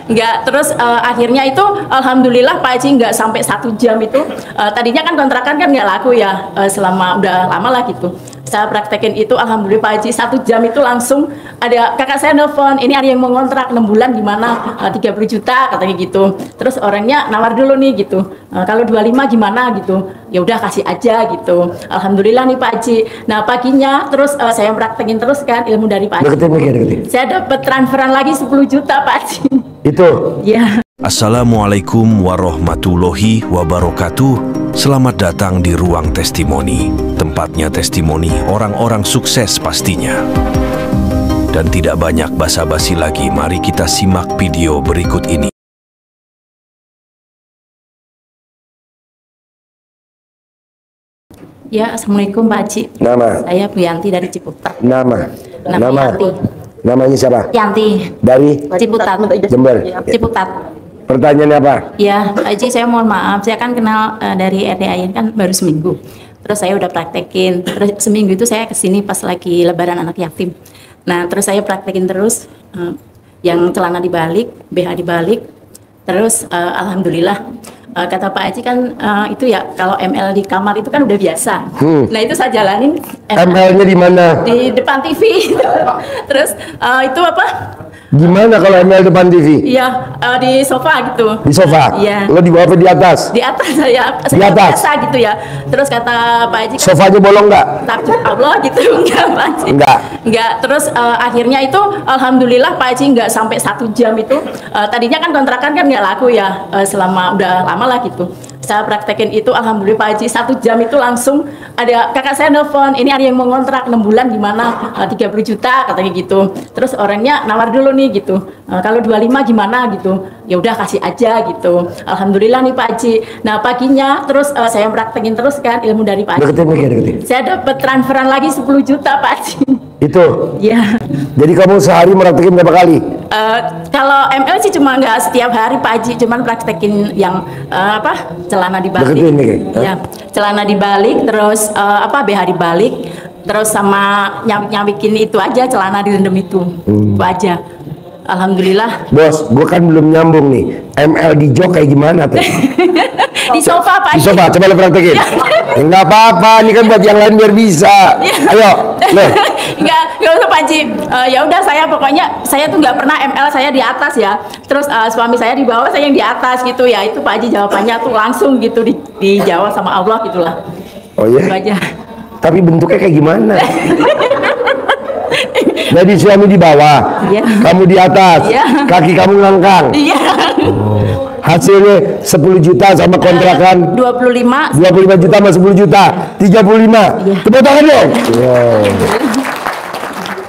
Nggak, terus akhirnya itu alhamdulillah Pak Haji nggak sampai 1 jam itu. Tadinya kan kontrakan kan nggak laku ya, selama udah lama lah gitu. Saya praktekin itu, alhamdulillah Pak Haji 1 jam itu langsung ada kakak saya nelfon, ini ada yang mau ngontrak 6 bulan gimana, 30 juta katanya gitu. Terus orangnya nawar dulu nih gitu, kalau 25 gimana gitu, ya udah kasih aja gitu. Alhamdulillah nih Pak Haji. Nah paginya terus saya praktekin terus kan ilmu dari Pak Haji. Deketin. Saya dapat transferan lagi 10 juta Pak Haji. Itu? Ya. Assalamualaikum warahmatullahi wabarakatuh. Selamat datang di Ruang Testimoni, tempatnya testimoni orang-orang sukses pastinya. Dan tidak banyak basa-basi lagi, mari kita simak video berikut ini. Ya, Assalamualaikum Pak Haji. Nama? Saya Bu Yanti dari Ciputat. Nama? Yanti. Namanya siapa? Yanti. Dari? Ciputat. Jember? Ciputat. Pertanyaannya apa? Ya, Pak Haji, saya mohon maaf, saya kan kenal dari RDAIN kan baru seminggu. Terus saya udah praktekin. Terus seminggu itu saya kesini pas lagi Lebaran anak yatim. Nah, terus saya praktekin terus yang celana dibalik, BH dibalik. Terus alhamdulillah kata Pak Haji kan itu ya kalau ML di kamar itu kan udah biasa. Nah, itu saya jalanin. ML-nya di mana? Di depan TV. Terus itu apa? Gimana kalau ML depan TV? Iya, di sofa gitu. Di sofa? Iya. Lo di bawah apa di atas? Di atas saya. Di atas? Biasa gitu ya. Terus kata Pak Haji, Sofanya bolong nggak? takut Allah gitu. Enggak Pak Haji. Enggak. Terus akhirnya itu alhamdulillah Pak Haji nggak sampai 1 jam itu. Tadinya kan kontrakan kan nggak laku ya, selama udah lama lah gitu. Saya praktekin itu, alhamdulillah Pak Haji 1 jam itu langsung ada kakak saya nelfon, ini ada yang mau ngontrak 6 bulan gimana, 30 juta katanya gitu. Terus orangnya nawar dulu nih gitu, kalau 25 gimana gitu, ya udah kasih aja gitu. Alhamdulillah nih Pak Haji. Nah paginya terus saya praktekin terus kan ilmu dari Pak Haji. Deketin. Saya dapat transferan lagi 10 juta Pak Haji. Itu? Ya. Jadi kamu sehari praktekin berapa kali? Kalau ML sih cuma nggak setiap hari Pak Haji, cuman praktekin yang celana dibalik. Deketin nih. Ya, celana dibalik, terus BH dibalik, terus sama nyawikin itu aja, celana direndam itu aja. Alhamdulillah. Bos, gue kan belum nyambung nih. ML di jok kayak gimana tuh? Di sofa Pak Di Haji. sofa, coba lo praktekin. Enggak apa-apa, ini kan buat yang lain biar bisa. Ayo, lo. Nggak usah Pak Haji. Ya udah, saya pokoknya saya tuh nggak pernah ML, saya di atas ya. Terus suami saya di bawah, saya yang di atas gitu ya. Itu Pak Haji jawabannya tuh langsung gitu dijawab sama Allah gitulah. Oh iya? Itu aja. Tapi bentuknya kayak gimana? Jadi suami di bawah, Iya. kamu di atas, Iya. kaki kamu ngangkang. Iya. Hasilnya 10 juta sama kontrakan 25 juta sama 10 juta 35. Iya. Tepuk tangan dong. Wow.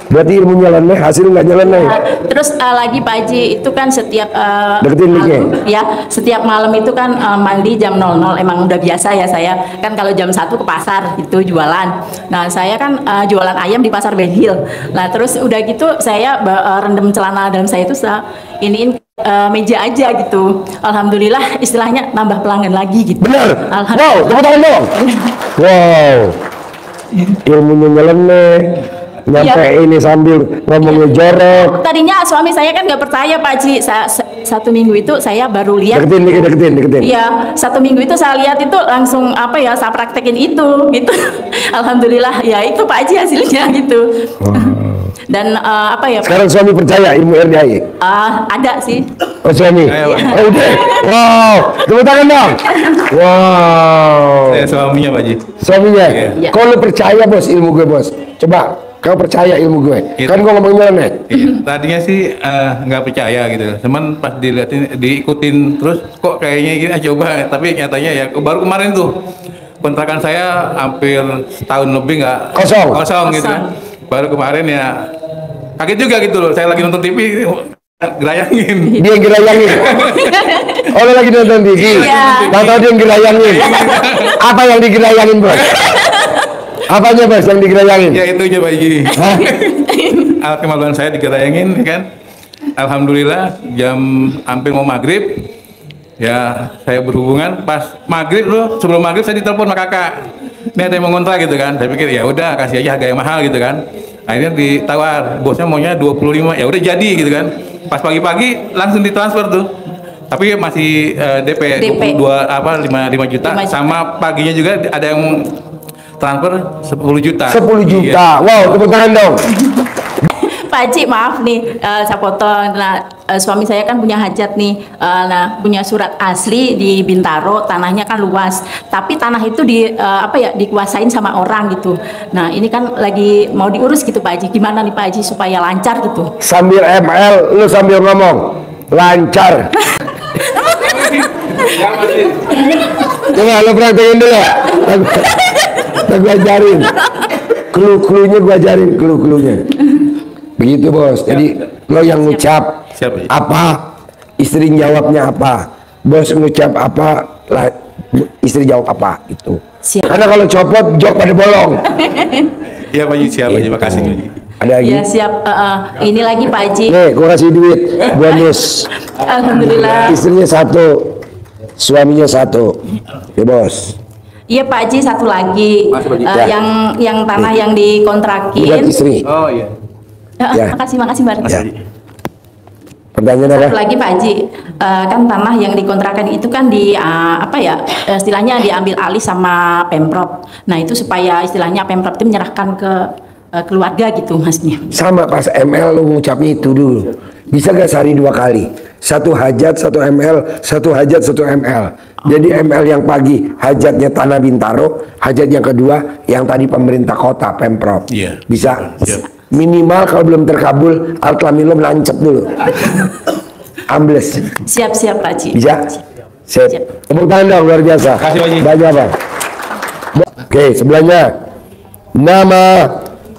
Berarti ilmu nyeleneh, hasil nggak nyeleneh. Terus lagi Pak Haji itu kan setiap Deketin mic-nya. ya setiap malam itu kan mandi jam 00, emang udah biasa ya saya kan kalau jam 1 ke pasar itu jualan. Nah saya kan jualan ayam di pasar Benhil. Nah terus udah gitu saya rendam celana dalam saya itu iniin meja aja gitu. Alhamdulillah istilahnya nambah pelanggan lagi gitu. Bener. Alhamdulillah. Wow, tepuk tangan dong. Wow. Ilmunya nyeleneh. Nyampe ini sambil ngomongnya jorok. Tadinya suami saya kan nggak percaya Pak Haji. 1 minggu itu saya baru lihat. Deketin. Iya, 1 minggu itu saya lihat itu langsung saya praktekin itu gitu. Alhamdulillah ya itu Pak Haji hasilnya gitu. Dan Sekarang suami percaya ilmu RDAI? ada sih. Oh suami? Oh, udah. Wow, tepuk tangan dong. Wow. Saya suaminya Pak Haji. Suaminya? Iya. Kok lu percaya bos ilmu gue bos? Coba, kau percaya ilmu gue? Kan gue ngomong nyeleneh. Tadinya sih nggak percaya gitu, cuman pas diikutin terus kok kayaknya gini, coba, tapi nyatanya ya baru kemarin tuh kontrakan saya hampir setahun lebih nggak kosong gitu kan. Baru kemarin ya kaget juga gitu loh, saya lagi nonton TV gerayangin. Dia yang gerayangin. Oh lo lagi nonton TV? Iya. Tahu dia yang gerayangin. Apa yang digerayangin bos? Apanya bos yang digerayangin? Ya itunya Pak Haji. Alat kemaluan saya digerayangin kan. Alhamdulillah jam hampir mau maghrib ya saya berhubungan, pas maghrib loh, sebelum maghrib saya ditelepon sama kakak, ini ada yang mau ngontrak gitu kan. Saya pikir ya udah kasih aja harga yang mahal gitu kan. Akhirnya ditawar, bosnya maunya 25, ya udah jadi gitu kan. pas pagi-pagi langsung ditransfer tuh. Tapi masih DP, DP. 5 juta, 5 juta. sama paginya juga ada yang transfer 10 juta. 10 juta. Iya. Wow, tepuk tangan dong. Pak Haji, maaf nih, saya potong. Nah, suami saya kan punya hajat nih, nah punya surat asli di Bintaro, tanahnya kan luas, tapi tanah itu dikuasain sama orang gitu. Nah, ini kan lagi mau diurus gitu Pak Haji. Gimana nih Pak Haji supaya lancar gitu? Sambil ML, lu sambil ngomong lancar. Coba lu praktekin dulu. Gue ajarin. Clue-cluenya gue ajarin, clue-cluenya. Begitu bos. Jadi lo yang ngucap Siap. apa, istri jawabnya apa. Bos ngucap apa, istri jawab apa itu. Siap. Karena kalau copot jok pada bolong. Iya Pak Haji, siap Pak Haji, makasih Pak Haji. Ada lagi? Ya siap. Ini lagi Pak Haji. Nih, gua kasih duit bonus. Alhamdulillah. Istrinya 1, suaminya 1. Ya bos. Iya Pak Haji, satu lagi. Ya. Yang tanah yang Buat dikontrakin. istri. Oh iya. Ya. Makasih Mbak. Ya. Pertanyaan apa? Satu lagi Pak Haji, kan tanah yang dikontrakan itu kan istilahnya diambil alih sama Pemprov. Nah itu supaya istilahnya Pemprov itu menyerahkan ke keluarga gitu masnya. Sama pas ML lu ngucapnya itu dulu. Bisa gak sehari 2 kali? 1 hajat 1 ML, 1 hajat 1 ML. Jadi ML yang pagi hajatnya tanah Bintaro, hajat yang kedua yang tadi pemerintah kota Pemprov. Iya. Bisa. Siap. Minimal kalau belum terkabul Altamilo lancep dulu. Ambles. Siap Pak Haji. Bisa? Sip. Tepuk tangan dong, luar biasa. Kasih, Pak Haji. Banyak apa? Oke, sebelahnya. Nama,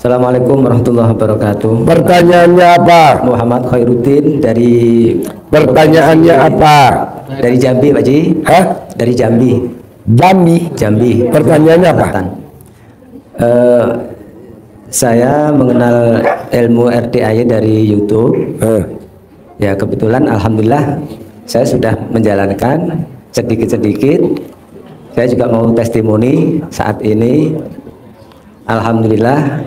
Assalamualaikum warahmatullahi wabarakatuh. pertanyaannya apa? Muhammad Khairuddin dari Pertanyaannya apa? Jambi, Pak Haji. Hah? Dari Jambi. Jambi. Pertanyaannya apa? Selatan. Saya mengenal ilmu RTAY dari YouTube. Ya kebetulan alhamdulillah saya sudah menjalankan sedikit-sedikit. Saya juga mau testimoni saat ini. Alhamdulillah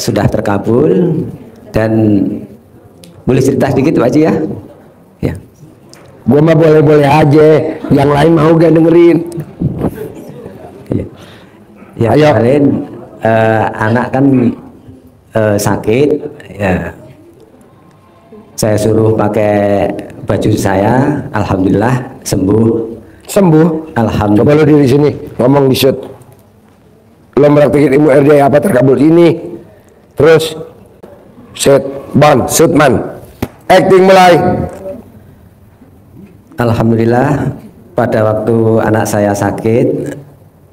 sudah terkabul. Dan boleh cerita sedikit Pak Haji ya? Ya. Gua mah boleh-boleh aja. Yang lain mau gak dengerin? Ya Ayo. kemarin anak kan sakit ya, saya suruh pakai baju saya, alhamdulillah sembuh. Alhamdulillah. Coba Alhamdulillah. lo diri sini ngomong di shoot. Lo meraktikin ilmu RD apa terkabul ini? Terus shoot man. Acting mulai. Alhamdulillah pada waktu anak saya sakit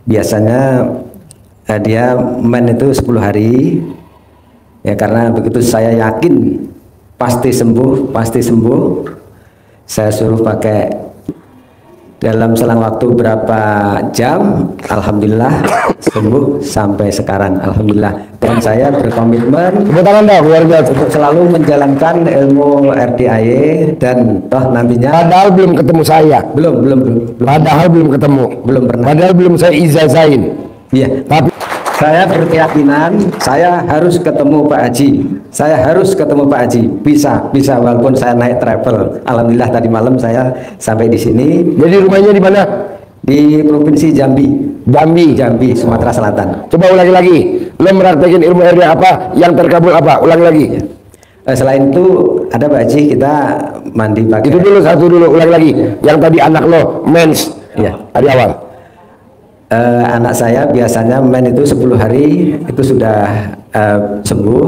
biasanya dia main itu 10 hari ya, karena begitu saya yakin pasti sembuh, saya suruh pakai dalam selang waktu berapa jam, alhamdulillah sembuh sampai sekarang, alhamdulillah. Dan saya berkomitmen Tepuk tangan dong, luar biasa. untuk selalu menjalankan ilmu RDAY dan toh nantinya Padahal belum ketemu saya. belum Padahal belum ketemu. Belum pernah. Padahal belum saya izazahin. Iya, Tapi saya berkeyakinan saya harus ketemu Pak Haji. Saya harus ketemu Pak Haji. Bisa walaupun saya naik travel. Alhamdulillah tadi malam saya sampai di sini jadi rumahnya di mana? di Provinsi Jambi, Jambi. Sumatera Selatan. Coba ulangi lagi. Lo meraktekin ilmu RD apa? Yang terkabul apa? Ulangi lagi. Selain itu ada Pak Haji, kita mandi pakai. Itu dulu, satu dulu. Ulangi lagi. Yang tadi anak lo mens. Iya. Tadi awal. Anak saya biasanya main itu 10 hari itu sudah sembuh,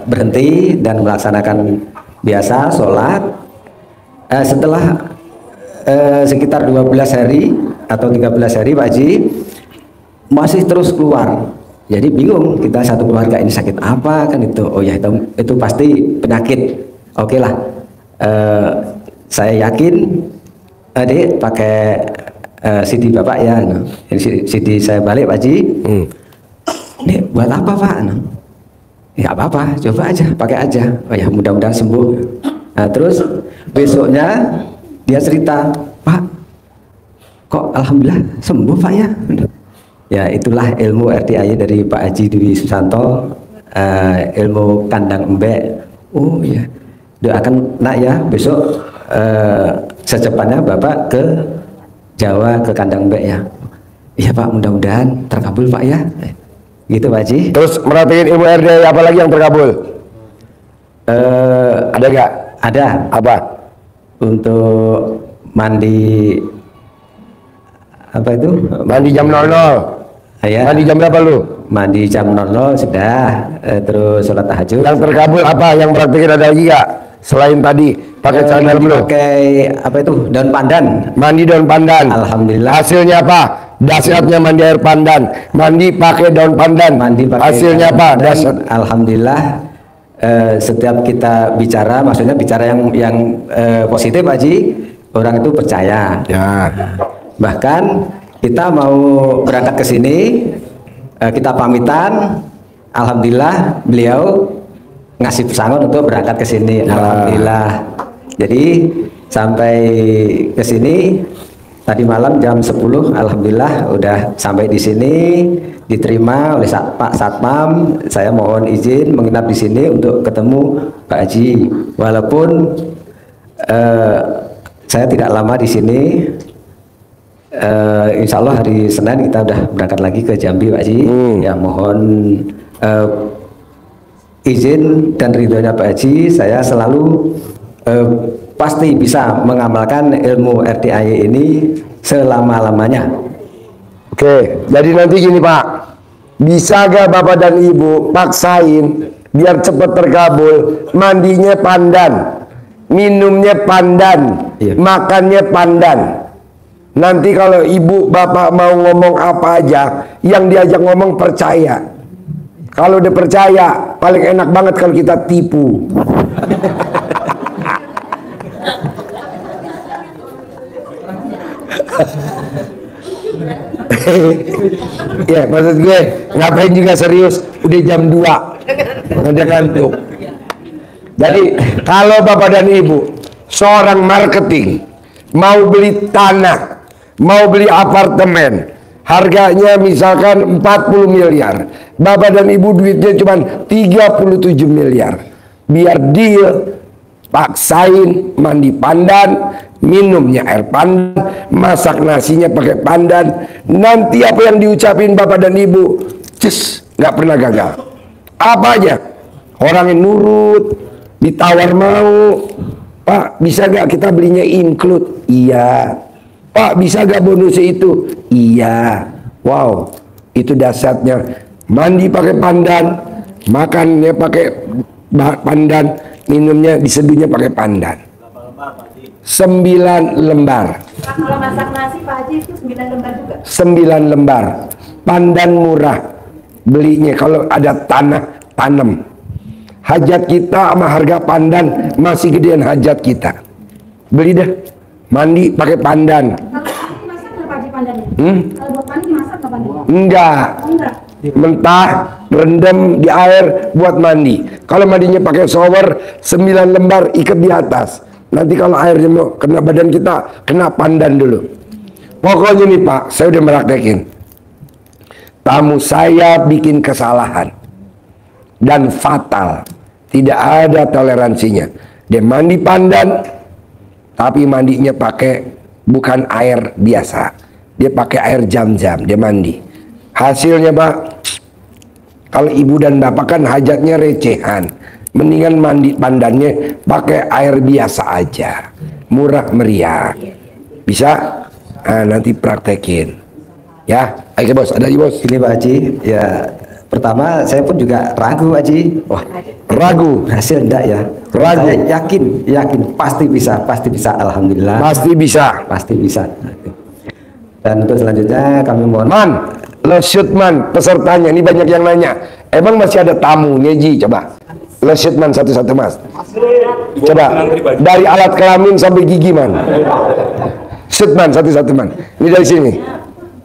berhenti dan melaksanakan biasa sholat. Setelah sekitar 12 hari atau 13 hari Pak Haji masih terus keluar. Jadi bingung kita satu keluarga ini sakit apa kan itu. Oh ya itu pasti penyakit. Oke lah. Saya yakin adik pakai CD Bapak ya. CD saya balik Pak Haji. Ini buat apa Pak? Ya apa-apa, coba aja, pakai aja. Oh ya mudah-mudahan sembuh. Nah terus besoknya dia cerita, Pak, kok alhamdulillah sembuh Pak ya? Ya itulah ilmu RDAY dari Pak Haji Dwi Susanto, ilmu kandang embek Oh iya, doakan nak ya besok secepatnya Bapak ke Jawa, ke kandang mbak ya. Iya Pak, mudah-mudahan terkabul Pak ya. Gitu Pak Haji. Terus merhatiin ilmu RD apa lagi yang terkabul? Ada nggak? Ada. Apa? Untuk mandi apa itu? Mandi jam 00. Ya. Mandi jam berapa lu? Mandi jam 00 sudah. Terus sholat tahajud. Yang terkabul apa? Yang praktikin ada lagi nggak? Selain tadi pakai celana dalam lu? Pakai apa itu? Daun pandan. Mandi daun pandan. Alhamdulillah. Hasilnya apa? Dahsyatnya mandi air pandan. Mandi pakai daun pandan. Mandi pakai hasilnya daun apa? pandan. Dahsyat. Alhamdulillah. Setiap kita bicara, maksudnya bicara yang positif Pak Haji, orang itu percaya. Ya. Bahkan kita mau berangkat ke sini, kita pamitan, alhamdulillah beliau ngasih pesangon untuk berangkat ke sini. Alhamdulillah. Jadi sampai ke sini tadi malam jam 10, alhamdulillah udah sampai di sini, diterima oleh Pak Satpam. Saya mohon izin menginap di sini untuk ketemu Pak Haji. Walaupun saya tidak lama di sini. Insya Allah hari Senin kita udah berangkat lagi ke Jambi Pak Haji. Ya mohon izin dan ridhonya Pak Haji, saya selalu pasti bisa mengamalkan ilmu RTAY ini selama-lamanya. Oke, jadi nanti gini Pak, bisa gak Bapak dan Ibu paksain biar cepat terkabul, mandinya pandan, minumnya pandan, makannya pandan. Nanti kalau Ibu Bapak mau ngomong apa aja, yang diajak ngomong percaya. Kalau udah percaya, paling enak banget kalau kita tipu. Ya maksud gue ngapain juga serius, udah jam 2 udah ngantuk. Jadi kalau Bapak dan Ibu seorang marketing mau beli tanah, mau beli apartemen, harganya misalkan 40 miliar, Bapak dan Ibu duitnya cuma 37 miliar, biar deal, paksain mandi pandan, minumnya air pandan, masak nasinya pakai pandan. Nanti apa yang diucapin Bapak dan Ibu, nggak pernah gagal. Apa aja, orang yang nurut, ditawar mau. Pak, bisa gak kita belinya include? Iya. Pak, bisa gak bonusnya itu? Iya. Wow, itu dasarnya. Mandi pakai pandan, makannya pakai pandan, minumnya diseduhnya pakai pandan. 9 lembar. Kalau masak nasi Pak Haji itu 9 lembar juga? 9 lembar. Pandan murah. Belinya kalau ada tanah, tanam. Hajat kita sama harga pandan masih gedean hajat kita. Beli dah. Mandi pakai pandan. Kalau masak nggak Pak Haji pandannya? Kalau buat mandi masak nggak pandannya? Enggak. Enggak. Mentah, rendam di air buat mandi. Kalau mandinya pakai shower, 9 lembar ikat di atas. Nanti kalau airnya mau kena badan kita, kena pandan dulu. Pokoknya nih Pak, saya udah meraktekin. Tamu saya bikin kesalahan dan fatal, tidak ada toleransinya. Dia mandi pandan, tapi mandinya pakai bukan air biasa, dia pakai air jam-jam, dia mandi. Hasilnya Pak, kalau ibu dan bapak kan hajatnya recehan, mendingan mandi pandannya pakai air biasa aja, murah meriah. Bisa? Nah, nanti praktekin. Ya, ayo bos, ada di bos. Ini Pak Haji, ya pertama saya pun juga ragu Pak Haji. Wah, Ragu? hasil enggak ya? Ragu. Saya yakin pasti bisa, alhamdulillah. Pasti bisa. Pasti bisa. Dan untuk selanjutnya kami mohon Man, lo shoot man, pesertanya ini banyak yang nanya. Emang masih ada tamunya Ji? Coba. Lo shoot man satu-satu Mas. Coba. Dari alat kelamin sampai gigi man. Shoot man satu-satu man. Ini dari sini.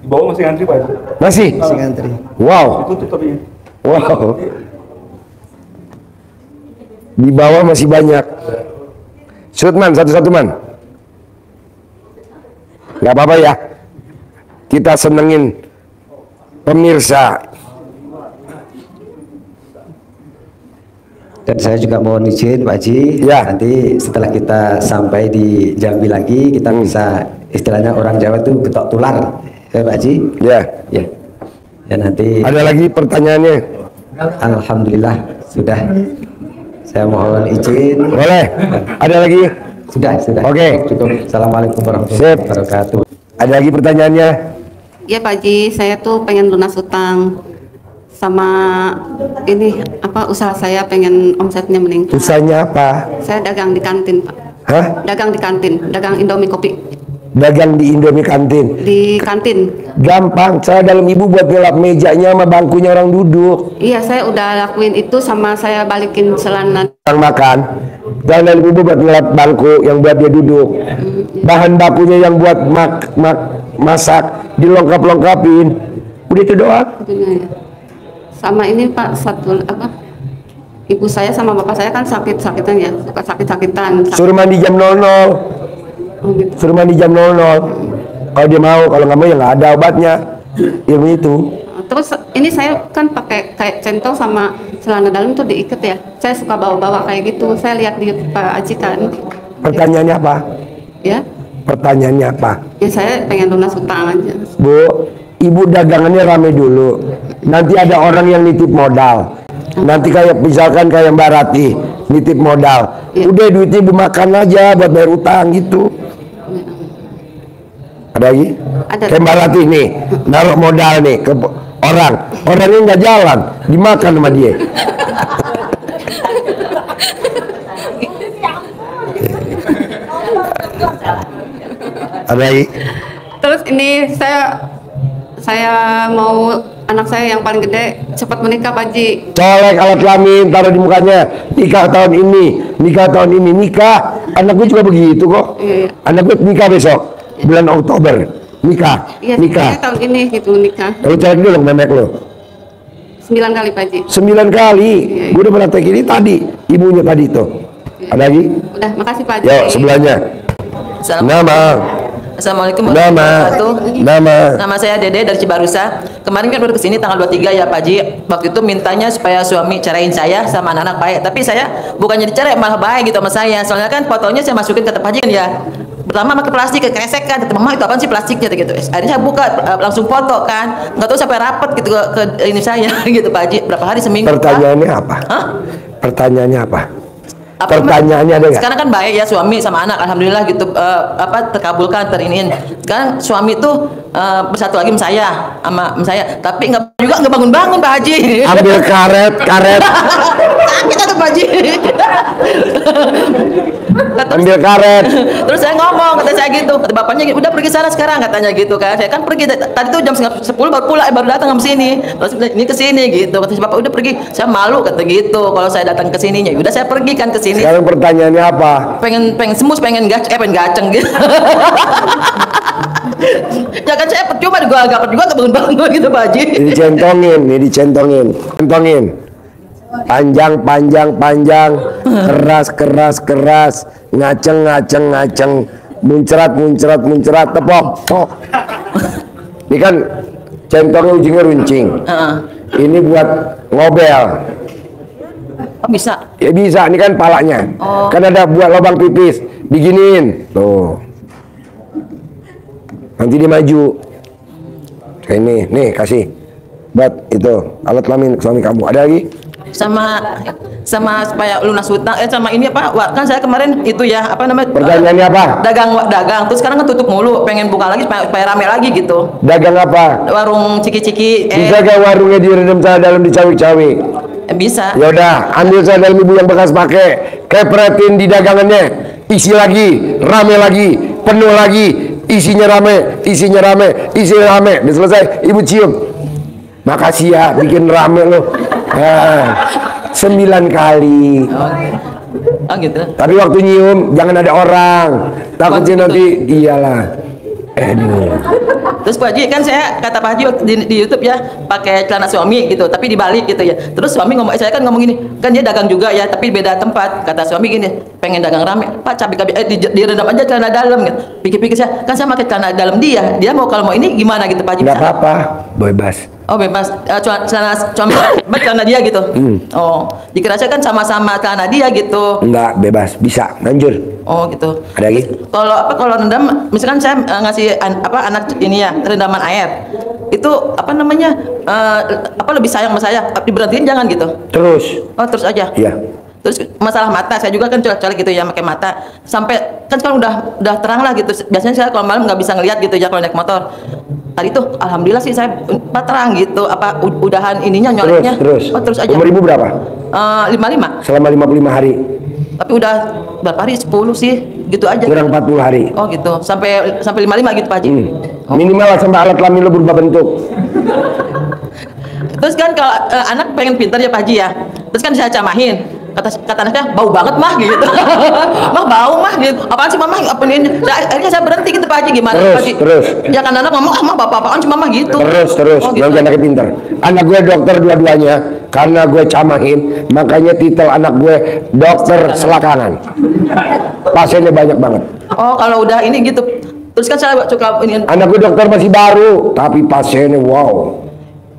Di bawah masih ngantri Pak. Masih? ngantri. Wow. Tutup tapi. Wow. Di bawah masih banyak. Shoot man satu-satu man. Gak apa-apa ya. Kita senengin pemirsa. Dan saya juga mohon izin Pak Haji, Ya. nanti setelah kita sampai di Jambi lagi, kita bisa istilahnya orang Jawa itu getok tular, ya Pak Haji. Ya. Ya. Ya nanti. Ada lagi pertanyaannya? Alhamdulillah sudah. Saya mohon izin. Boleh. Ada lagi? Sudah. Oke. Cukup. Assalamualaikum warahmatullahi Sip. wabarakatuh. Ada lagi pertanyaannya? Ya Pak Haji, saya tuh pengen lunas utang sama ini apa usaha saya pengen omsetnya meningkat. Usahanya apa? Saya dagang di kantin Pak. Hah? Dagang di kantin, dagang Indomie kopi Dagang di Indomie kantin. di kantin. Gampang, cara dalam ibu buat ngelap mejanya sama bangkunya orang duduk. Iya saya udah lakuin itu sama saya balikin celana. Orang makan. Cara dalam ibu buat ngelap bangku yang buat dia duduk. Bahan bakunya yang buat masak dilengkap-lengkapin. Udah itu doang. Itunya ya. Sama ini Pak satu apa? Ibu saya sama bapak saya kan sakit-sakitan ya, suka sakit-sakitan. Suruh mandi jam 00. Oh, gitu. Suruh mandi jam 00. Kalau dia mau, kalau nggak mau ya nggak ada obatnya. Ilmu itu. Terus ini saya kan pakai kayak centong sama celana dalam tuh diikat ya. Saya suka bawa-bawa kayak gitu. Saya lihat di Pak Haji kan. Pertanyaannya apa? Ya, Pertanyaannya apa? ya saya pengen lunas utang aja. Bu, ibu dagangannya rame dulu. Nanti ada orang yang nitip modal. Nanti kayak misalkan kayak Mbak Ratih nitip modal. Iya. Udah duitnya ibu makan aja buat bayar utang gitu. Ada lagi? Ada. Kayak Mbak Ratih nih, naruh modal nih ke orang. Orangnya nggak jalan, dimakan sama dia. Ada lagi? Terus ini saya mau anak saya yang paling gede cepat menikah Pak Haji. Colek alat kelamin taruh di mukanya. Nikah tahun ini, nikah tahun ini, nikah. Anak gue juga begitu kok. Iya. Anak gue nikah besok bulan Oktober. Nikah, Iya, nikah. saya tahun ini gitu nikah. Kalau colek dulu memek lo. 9 kali Pak Haji. 9 kali. Gue udah praktek ini tadi. Ibunya tadi tuh. Ada lagi? Udah, makasih Pak Haji. Yuk sebelahnya. Nama. Assalamualaikum Nama. warahmatullahi wabarakatuh. Nama. Nama saya Dede dari Cibarusa. Kemarin kan baru kesini tanggal 23 ya Pak Haji. Waktu itu mintanya supaya suami cerain saya sama anak-anak baik. Tapi saya bukannya dicerai malah baik gitu sama saya. Soalnya kan fotonya saya masukin ke Pak Haji kan ya. Pertama pakai plastik, kresek kan. Kata mama itu apaan sih plastiknya gitu. Akhirnya saya buka langsung foto kan. Nggak tahu sampai rapat gitu ke ini saya gitu Pak Haji. Berapa hari seminggu? Pertanyaannya apa? Hah? Pertanyaannya apa? Apa, Pertanyaannya ada nggak? sekarang kan baik ya suami sama anak, alhamdulillah gitu, terkabulkan, teriniin. Sekarang suami tuh bersatu lagi sama saya, tapi nggak bangun-bangun Pak Haji. Ambil karet. Sakit tuh Pak Haji. Ambil karet. Terus saya ngomong, kata saya gitu, kata bapaknya udah pergi sana sekarang, katanya gitu kan. Saya kan pergi tadi tuh jam 10 baru pulang, baru datang ke sini. Terus ini ke sini gitu, kata si bapak udah pergi. Saya malu kata gitu, kalau saya datang ke sininya, udah saya pergi kan ke sini. Sekarang pertanyaannya apa? pengen semus, pengen gaceng gitu. Ya kan saya percuma juga bangun-bangun gitu Pak Haji. Ini dicentongin. Panjang, keras, ngaceng, muncrat, tepok. Ini kan centongnya ujungnya runcing. Ini buat ngobel. Oh bisa. Ya bisa, ini kan palanya. Oh. Kan ada buat lubang pipis, diginiin. Tuh. Nanti dia maju. Kayak ini, nih kasih. Buat itu alat kelamin suami kamu. Ada lagi? Sama supaya lunas hutang sama ini apa? Wah, kan saya kemarin itu ya apa namanya? Pertanyaannya apa? Dagang. Terus sekarang kan tutup mulu, pengen buka lagi supaya rame lagi gitu. Dagang apa? Warung ciki-ciki. Bisa gak warungnya direndam saya dalam dicawik-cawik? Bisa. Yaudah, ambil saya dalam ibu yang bekas pakai, kepretin di dagangannya, isi lagi, rame lagi, penuh lagi, isinya rame. Udah selesai, ibu cium. Makasih ya, bikin rame loh. 9 kali. Oh gitu. Tapi waktu nyium jangan ada orang, takutnya nanti iyalah. Terus Pak Haji kan saya kata Pak Haji di YouTube ya pakai celana suami gitu, tapi dibalik gitu ya. Terus suami saya kan ngomong gini, kan dia dagang juga ya, tapi beda tempat. Kata suami gini, pengen dagang rame, Pak cabai direndam aja celana dalam gitu. Pikir-pikir saya, kan saya pakai celana dalam dia mau kalau mau ini gimana gitu Pak Haji? Nggak apa-apa, bebas. Oh bebas, celana dia gitu. Oh, dikira saya kan sama-sama celana dia gitu. Enggak, bebas, bisa, lanjut. Oh gitu. Ada lagi? Kalau rendam, misalkan saya ngasih anak ini ya rendaman air, itu apa namanya lebih sayang sama saya, diberhentiin jangan gitu. Terus. Oh terus aja. Iya. Terus masalah mata, saya juga kan colek-colek gitu ya pakai mata. Sampai kan sekarang udah terang lah gitu. Biasanya saya kalau malam nggak bisa ngelihat gitu ya kalau naik motor. Tadi tuh alhamdulillah sih saya terang gitu. Udahan ininya nyoleknya. Terus. Oh, terus aja. Umur ibu berapa? 55. Selama 55 hari. Tapi udah berapa hari? 10 sih. Gitu aja. Kurang 40 hari. Oh gitu. Sampai 55 gitu Pak Haji. Minimal sampai alat kelamin lo berubah bentuk. Terus kan kalau anak pengen pintar ya Pak Haji ya. Terus kan saya camahin. Kata anaknya bau banget mah gitu. Mah bau mah gitu. Apaan sih mama? Akhirnya saya berhenti gitu Pak Haji, gimana Pak Haji? Terus. Ya kan anak ngomong mah bapak-bapakan cuma mah gitu. Terus. Oh, gitu. Yang anaknya pintar. Anak gue dokter dua-duanya karena gue camahin, makanya titel anak gue dokter selakangan. Pasiennya banyak banget. Oh, kalau udah ini gitu. Terus kan saya suka ini. Anak gue dokter masih baru, tapi pasiennya wow.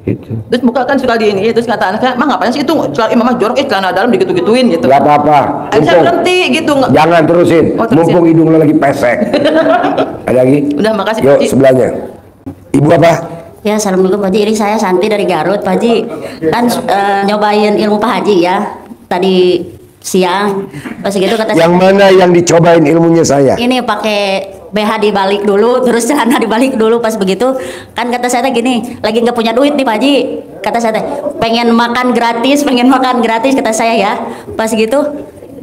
Gitu. Terus buka kan suka di ini, terus kata anaknya, "Mah ngapain sih itu? Mama jorok celana dalam digitu-gituin gitu." Gak apa-apa. Saya berhenti gitu. Jangan terusin. Oh, terusin. Mumpung hidung lo lagi pesek. Ada lagi? Udah, makasih Yuk Pak Haji. sebelahnya. Ibu apa? Ya, assalamualaikum Pak Haji. Ini saya Santi dari Garut, Pak Haji. Kan nyobain ilmu Pak Haji ya tadi siang. Pas gitu kata Yang mana yang dicobain ilmunya saya? ini pakai BH dibalik dulu, terus celana dibalik dulu. Pas begitu kan kata saya gini, lagi nggak punya duit nih Pak Haji. Kata saya pengen makan gratis kata saya ya. Pas gitu,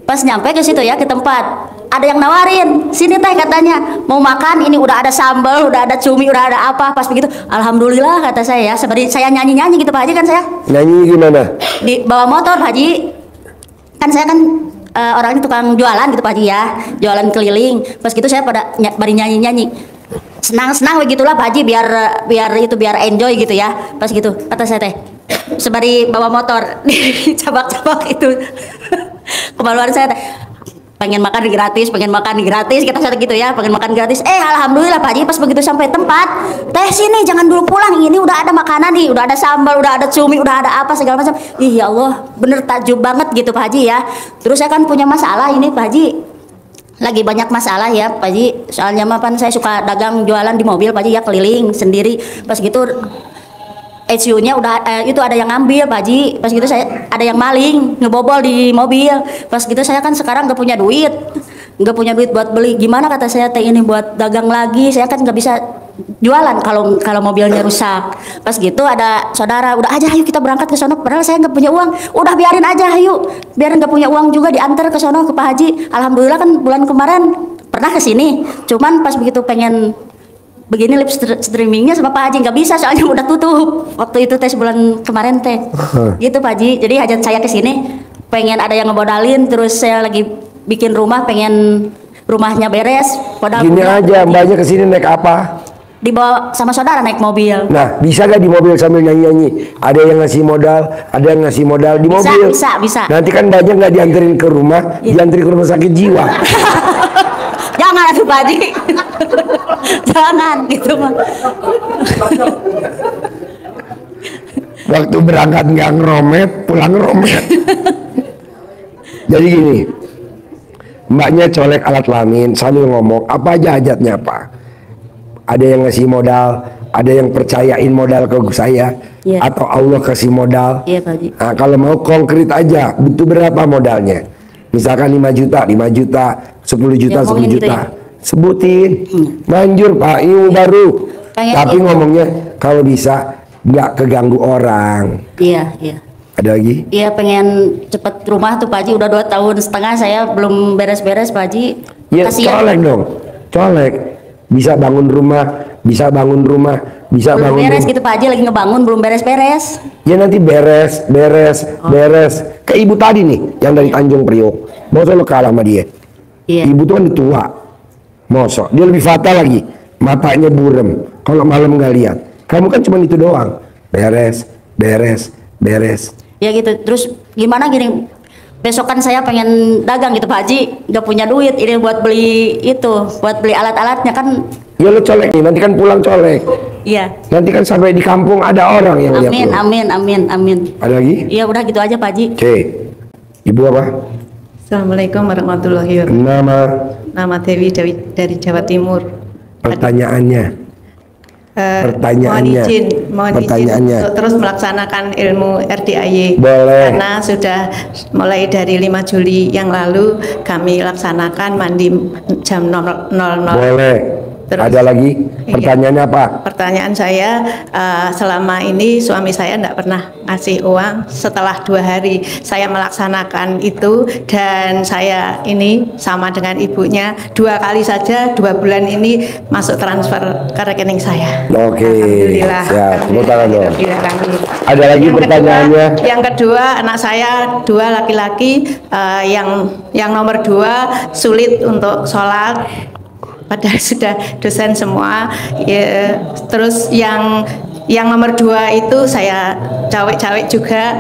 pas nyampe ke situ ya ke tempat, ada yang nawarin, sini teh katanya mau makan, ini udah ada sambal, udah ada cumi, udah ada apa. Pas begitu, alhamdulillah kata saya ya. Seperti saya nyanyi gitu Pak Haji kan saya. Nyanyi gimana? Di bawa motor Pak Haji. Kan saya kan orangnya tukang jualan gitu Pak Haji ya, jualan keliling. Pas gitu saya bari nyanyi senang begitulah Pak Haji, biar enjoy gitu ya. Pas gitu kata saya teh sebari bawa motor cabak-cabak itu kemaluan saya teh pengen makan gratis kita saya gitu ya, pengen makan gratis. Alhamdulillah Pak Haji, pas begitu sampai tempat, teh sini jangan dulu pulang, ini udah ada makanan nih, udah ada sambal, udah ada cumi, udah ada apa segala macam. Ih ya Allah, bener takjub banget gitu Pak Haji ya. Terus saya kan punya masalah ini Pak Haji, lagi banyak masalah ya Pak Haji. Soalnya mapan saya suka dagang jualan di mobil Pak Haji ya, keliling sendiri. Pas gitu SU-nya udah itu ada yang ngambil Pak Haji. Pas gitu saya ada yang maling ngebobol di mobil. Pas gitu saya kan sekarang nggak punya duit buat beli. Gimana kata saya teh ini buat dagang lagi, saya kan nggak bisa jualan kalau mobilnya rusak. Pas gitu ada saudara, udah aja ayo kita berangkat ke sono, padahal saya nggak punya uang. Udah biarin aja ayo, biar nggak punya uang juga diantar ke sono ke Pak Haji. Alhamdulillah kan bulan kemarin pernah ke sini, cuman pas begitu pengen begini live streamingnya sama Pak Haji nggak bisa, soalnya udah tutup waktu itu tes bulan kemarin teh. Gitu Pak Haji. Jadi hajat saya ke sini pengen ada yang ngebodalin, terus saya lagi bikin rumah, pengen rumahnya beres. Gini aja, mbaknya kesini naik apa? Dibawa sama saudara naik mobil. Nah, bisa gak di mobil sambil nyanyi-nyanyi? Ada yang ngasih modal, di mobil. Bisa. Nanti kan mbaknya nggak dianterin ke rumah, dianterin ke rumah sakit jiwa. Jangan atuh Pak Haji. Jangan gitu mah. Waktu berangkat nggak ngeromet, pulang ngeromet. Jadi gini, mbaknya colek alat kelamin sambil ngomong apa aja hajatnya apa. Ada yang ngasih modal, ada yang percayain modal ke saya, atau Allah kasih modal. Iya Pak Haji. Nah, kalau mau konkret aja, butuh berapa modalnya? Misalkan 5 juta, 10 juta, 10 juta. Gitu ya? Sebutin, manjur Pak, ilmu baru. Tapi itu. ngomongnya kalau bisa nggak keganggu orang. Iya. Ada lagi? Iya, pengen cepet rumah tuh Pak Haji, udah 2 tahun setengah saya belum beres-beres Pak Haji. Ya Kasihan. colek dong, colek. Bisa bangun rumah, belum beres gitu Pak Haji, lagi ngebangun belum beres-beres. Ya nanti beres. Ke ibu tadi nih, yang dari Tanjung Priok. Masa lo kalah sama dia? Iya. Ibu tuh kan tua. Masa dia lebih fatal lagi, matanya burem. Kalau malam nggak lihat, kamu kan cuma itu doang. Beres. Ya gitu. Terus gimana gini? besokan saya pengen dagang gitu Pak Haji, nggak punya duit ini buat beli itu, buat beli alat-alatnya kan. Ya lo colek nih, nanti kan pulang colek. Iya. Nanti kan sampai di kampung ada orang yang lihat. Amin, lo. amin, amin, amin. Ada lagi? Iya udah gitu aja Pak Haji. Oke. Ibu apa? Assalamualaikum warahmatullahi wabarakatuh. Nama Dewi dari Jawa Timur. Pertanyaannya. Mohon izin untuk terus melaksanakan ilmu RDAY. Boleh. Karena sudah mulai dari 5 Juli yang lalu kami laksanakan mandi jam 00. Boleh. Terus, ada lagi? Pertanyaannya apa? Pertanyaan saya, selama ini suami saya tidak pernah ngasih uang. Setelah 2 hari saya melaksanakan itu, dan saya ini sama dengan ibunya 2 kali saja 2 bulan ini masuk transfer ke rekening saya. Oke. Alhamdulillah. Siap. Tepuk tangan dong. Ada lagi Yang pertanyaannya? Yang kedua, anak saya 2 laki-laki, yang nomor 2 sulit untuk sholat. Padahal sudah dosen semua ya. Terus yang nomor 2 itu saya cawe-cawe juga,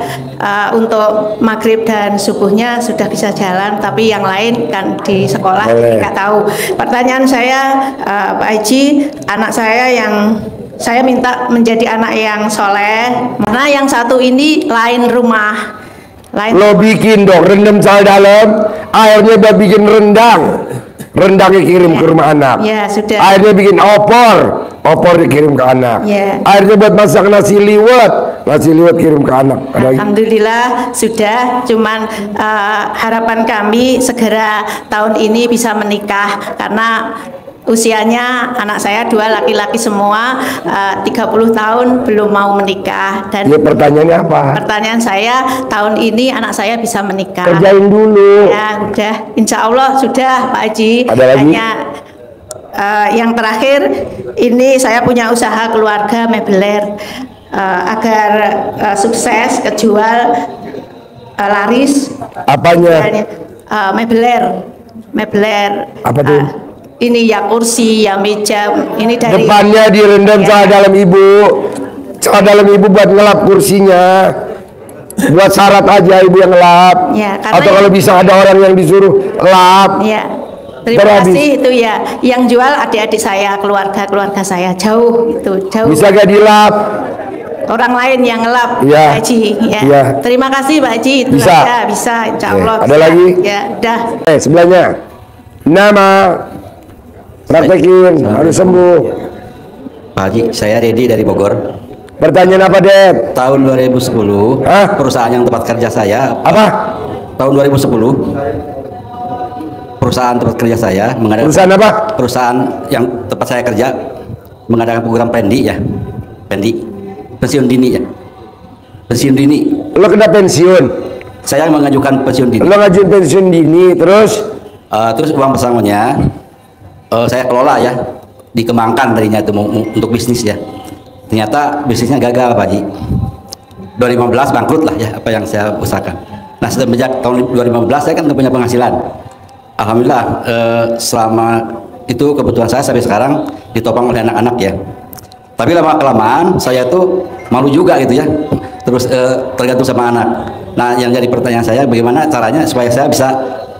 untuk maghrib dan subuhnya sudah bisa jalan, tapi yang lain kan di sekolah nggak tahu. Pertanyaan saya, Pak Haji, anak saya minta menjadi anak yang soleh, karena yang satu ini lain rumah. Lo bikin dong rendam sal dalam, airnya buat bikin rendang. Rendangnya kirim ke rumah anak. Ya, sudah. Airnya bikin opor dikirim ke anak. Ya. Airnya buat masak nasi liwet kirim ke anak. Alhamdulillah sudah. Cuman harapan kami segera tahun ini bisa menikah, karena usianya anak saya 2 laki-laki semua, 30 tahun belum mau menikah. Dan ya, pertanyaannya apa? Pertanyaan saya, tahun ini anak saya bisa menikah. Kerjain dulu. Ya udah, insya Allah sudah Pak Haji. Ada lagi? Hanya yang terakhir, ini saya punya usaha keluarga mebeler, agar sukses, kejual, laris. Apanya? Mebeler. Apa tuh? Ini ya kursi, ya meja. Ini dari depannya direndam salah dalam ibu buat ngelap kursinya, buat syarat aja ibu yang ngelap. Ya, atau kalau bisa ada orang yang disuruh lap. Ya, terima kasih itu ya. Yang jual adik-adik saya, keluarga saya jauh itu jauh. Bisa gak dilap? Orang lain yang ngelap, ya. Pak Haji. Ya. Ya. Terima kasih Pak Haji. Itu bisa. aja, bisa, insya Allah. Ada lagi? Ya, dah. Sebelahnya. Nama. Praktekin, harus sembuh. Pak Haji, saya Dedi dari Bogor. Pertanyaan apa, Ded? Tahun 2010, perusahaan yang tempat kerja saya. Apa? Tahun 2010, perusahaan tempat kerja saya mengadakan. Perusahaan apa? Perusahaan yang tempat saya kerja mengadakan program Pendi ya. Pendi, pensiun dini ya. Pensiun dini. Lo kena pensiun? Saya mengajukan pensiun dini. Lo ngajuin pensiun dini, terus? Terus uang pesangonnya saya kelola ya, dikembangkan tadinya itu untuk bisnis ya. Ternyata bisnisnya gagal Pak Haji. 2015 bangkrut lah ya apa yang saya usahakan. Nah sejak tahun 2015 saya kan punya penghasilan. Alhamdulillah selama itu kebutuhan saya sampai sekarang ditopang oleh anak-anak ya. Tapi lama-kelamaan saya tuh malu juga gitu ya. Terus tergantung sama anak. Nah yang jadi pertanyaan saya, bagaimana caranya supaya saya bisa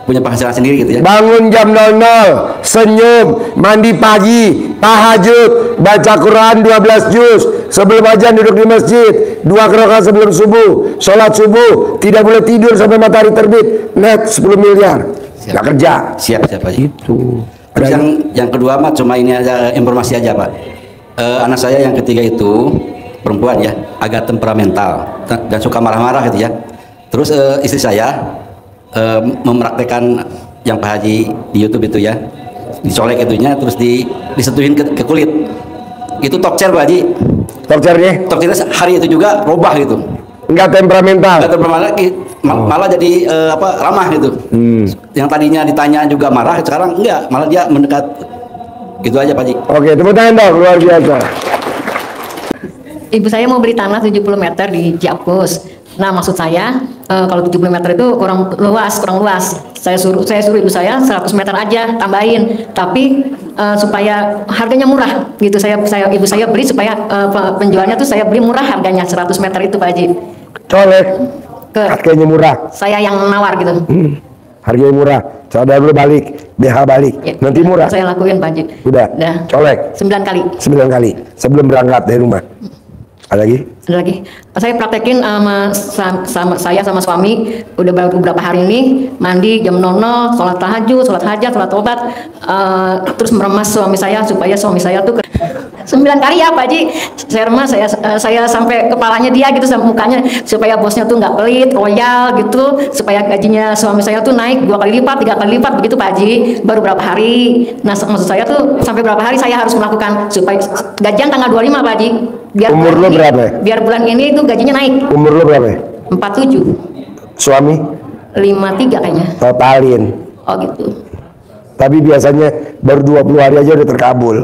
punya penghasilan sendiri gitu ya. Bangun jam 00, senyum, mandi pagi, tahajud, baca Quran 12 juz, sebelum ajan duduk di masjid, 2 rakaat sebelum subuh, sholat subuh, tidak boleh tidur sampai matahari terbit, net 10 miliar. Nggak kerja. Siap Pak. Itu. Terus yang kedua mah cuma ini aja informasi aja Pak. Anak saya yang ketiga itu perempuan ya, agak temperamental dan suka marah-marah gitu ya. Terus istri saya mempraktekkan yang Pak Haji di YouTube itu ya, dicolek itunya terus disetuhin ke kulit. Itu tokcer Pak Haji. Tokcernya hari itu juga robah gitu. Enggak temperamental. Enggak temperamental, malah jadi ramah gitu. Yang tadinya ditanya juga marah, sekarang enggak, malah dia mendekat. Gitu aja Pak Haji. Oke, tepuk tangan dong, luar biasa. Ibu saya mau beli tanah 70 meter di Ciapus. Nah, maksud saya kalau 70 meter itu kurang luas. Saya suruh ibu saya 100 meter aja tambahin, tapi supaya harganya murah gitu. Ibu saya beli supaya penjualnya tuh saya beli murah harganya 100 meter itu Pak Haji. Colek. Harganya murah. Saya yang nawar gitu. Harganya murah. Celana dalam lu balik, BH balik. Ya, Nanti murah. Saya lakuin Pak Haji. Udah. Colek. 9 kali. 9 kali sebelum berangkat dari rumah. Ada lagi? Ada lagi. Saya praktekin sama saya sama suami udah beberapa hari ini, mandi jam 00, sholat tahajud, sholat hajat, sholat tobat, terus meremas suami saya supaya suami saya tuh 9 kali ya Pak Haji. Saya remas, saya sampai kepalanya dia gitu, sampai mukanya, supaya bosnya tuh nggak pelit, royal gitu, supaya gajinya suami saya tuh naik 2 kali lipat, 3 kali lipat begitu Pak Haji. Baru berapa hari. Nah maksud saya tuh sampai berapa hari saya harus melakukan supaya gajian tanggal 25 Pak Haji. Biar umur lo berapa? Biar bulan ini itu gajinya naik. Umur lo berapa? 47. Suami? 53 kayaknya. Totalin. Oh gitu. Tapi biasanya baru 20 hari aja udah terkabul.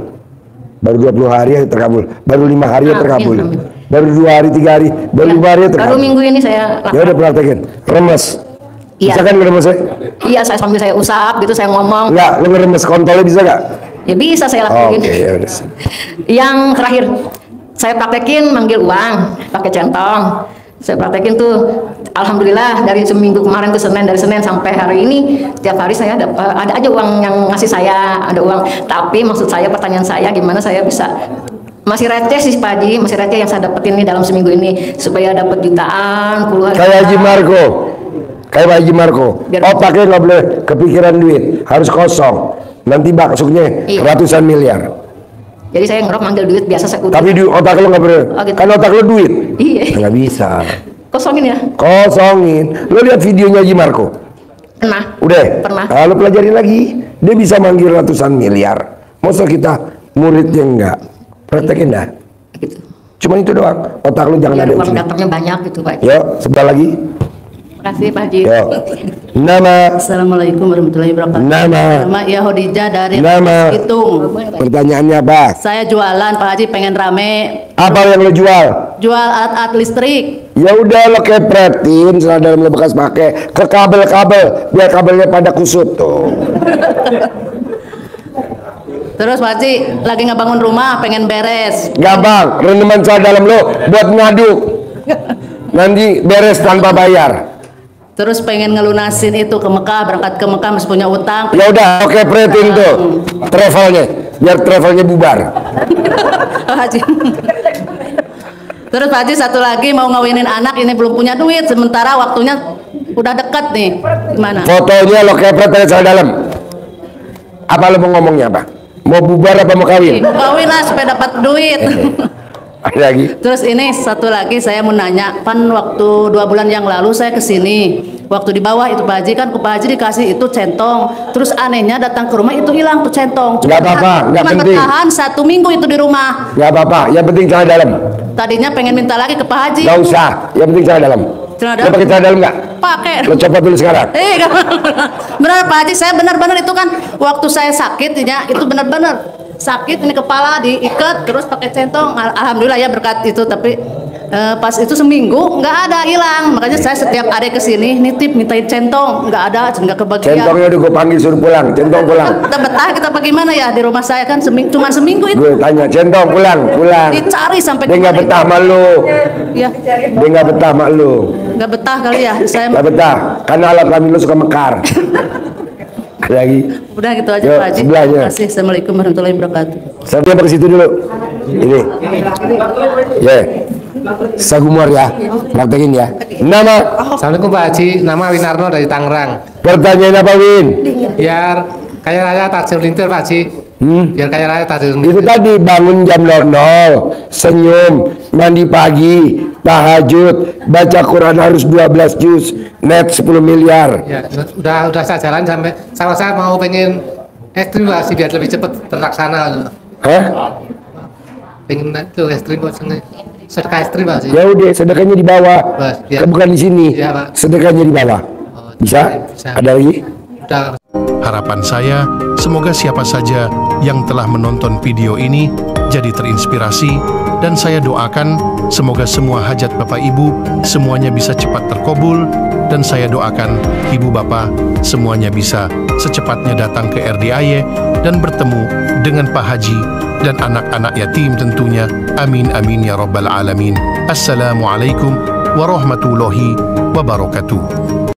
Baru 20 hari aja terkabul. Baru 5 hari aja terkabul. Baru 2 hari, 3 hari, baru 5 hari aja terkabul. Baru minggu ini saya Ya udah praktekin. Remes. Iya. Bisa kan ngeremesnya? Iya, saya sambil saya usap gitu, saya ngomong. Enggak, lo ngeremes kontolnya bisa nggak? Ya bisa saya lakuin. Oke, ya udah. Yang terakhir, saya praktekin manggil uang pakai centong. Saya praktekin tuh, alhamdulillah dari seminggu kemarin ke Senin, dari Senin sampai hari ini, setiap hari saya ada aja uang yang ngasih saya, ada uang. Tapi maksud saya, pertanyaan saya, gimana saya bisa, masih receh sih Pak Haji, masih receh yang saya dapetin nih dalam seminggu ini, supaya dapat jutaan, puluhan. Kayak Haji Marco, kayak Haji Marco. Otaknya nggak boleh kepikiran duit, harus kosong. Nanti maksudnya ratusan miliar. Jadi saya ngerok manggil duit biasa saya udah. Tapi di otak lo nggak boleh, gitu. kan otak lo duit. Iya. Nggak bisa. Kosongin ya? Kosongin. Lo lihat videonya Haji Marco? Pernah. Udah? Pernah. Kalau pelajarin lagi, dia bisa manggil ratusan miliar. Masa kita muridnya enggak? Praktekin dah. Gitu. Cuman itu doang. Otak lo jangan Biar ada uang ujian. dapatnya banyak gitu Pak Haji. Yuk, sebentar lagi. Terima kasih Pak Haji. Yuk. Nama. Assalamualaikum warahmatullahi wabarakatuh. Nama. Ya Hodijah dari Nama. Hitung. Pertanyaannya apa? Saya jualan Pak Haji, pengen rame. Apa yang lo jual? Jual alat-alat listrik. Ya udah lo kepretin celana dalam lo bekas pakai ke kabel-kabel biar kabelnya pada kusut tuh. Terus Pak Haji lagi ngebangun rumah, pengen beres. Gampang, rendeman celana dalam lo buat ngaduk. Nanti beres tanpa bayar. Terus pengen ngelunasin itu ke Mekah, berangkat ke Mekah masih punya utang. Ya udah, oke pretin tuh travelnya, biar travelnya bubar. Haji. Terus Pak Haji satu lagi mau ngawinin anak, ini belum punya duit, sementara waktunya udah deket nih. Gimana? Fotonya lo kepret dari celana dalam. Apa lo mau ngomongnya apa? Mau bubar apa mau kawin? Kawin lah supaya dapat duit. Ada lagi? Terus ini satu lagi saya mau nanya, kan waktu 2 bulan yang lalu saya kesini, waktu di bawah itu Pak Haji kan ke Pak Haji dikasih itu centong, terus anehnya datang ke rumah itu hilang tuh centong. Nggak apa-apa, nggak penting. Bertahan 1 minggu itu di rumah. Nggak apa-apa, yang penting celana dalam. Tadinya pengen minta lagi ke Pak Haji. Nggak usah, yang penting celana dalam. Celana Lo dalam? pakai celana dalam nggak? Pakai. Lo coba dulu sekarang. Benar Pak Haji, saya benar-benar itu kan waktu saya sakit ya, itu benar-benar sakit, ini kepala diikat terus pakai centong. Alhamdulillah ya berkat itu, tapi pas itu seminggu nggak ada, hilang. Makanya saya setiap ada kesini nitip mintain centong, nggak ada, nggak kebagian. Centongnya udah gue panggil suruh pulang, centong pulang. Kita betah, kita bagaimana ya di rumah saya kan cuma seminggu itu. Gue tanya centong pulang. Dicari sampai dia nggak betah sama lu. Ya. Dia nggak betah sama lu. Nggak betah kali ya saya. Nggak betah, karena alat kelamin lu suka mekar. Lagi. Udah gitu aja Yuk, Pak Haji. sebelahnya. Terima kasih. Assalamualaikum warahmatullahi wabarakatuh. Saya ke situ dulu. Ini. Ya. Sagumor ya. Praktekin ya. Nama. Assalamualaikum Pak Haji. Nama Winarno dari Tangerang. Pertanyaan apa Win? Biar kaya raya takjil lintir Pak Haji. Biar kaya raya takjil lintir. Itu tadi bangun jam 00, senyum, mandi pagi, tahajud, baca Quran harus 12 juz, net 10 miliar. Ya, udah saya jalan sampai saya mau pengen ekstrim Pak Haji biar lebih cepat terlaksana. Hah? Pengen itu ekstrim buat sedekah ekstrim Pak Haji. Ya udah, sedekahnya di bawah. Ya. Bukan di sini. Ya, Pak. Sedekahnya di bawah. Bisa? Ada lagi? Udah. Harapan saya, semoga siapa saja yang telah menonton video ini jadi terinspirasi, dan saya doakan semoga semua hajat Bapak Ibu semuanya bisa cepat terkabul, dan saya doakan Ibu Bapak semuanya bisa secepatnya datang ke RDIY dan bertemu dengan Pak Haji dan anak-anak yatim tentunya. Amin amin ya rabbal alamin. Assalamualaikum warahmatullahi wabarakatuh.